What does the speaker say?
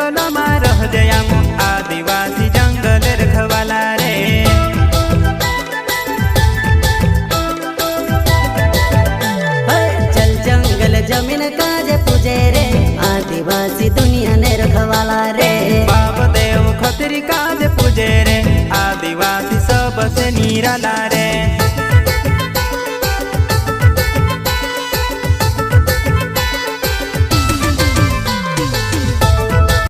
जंगल में रह जयाम आदिवासी जंगल रखवाला रे। चल जंगल जमीन काजे पूजे रे आदिवासी दुनिया ने रखवाला रे। बाप देव खतरी काज पूजे रे आदिवासी सबसे निराला रे।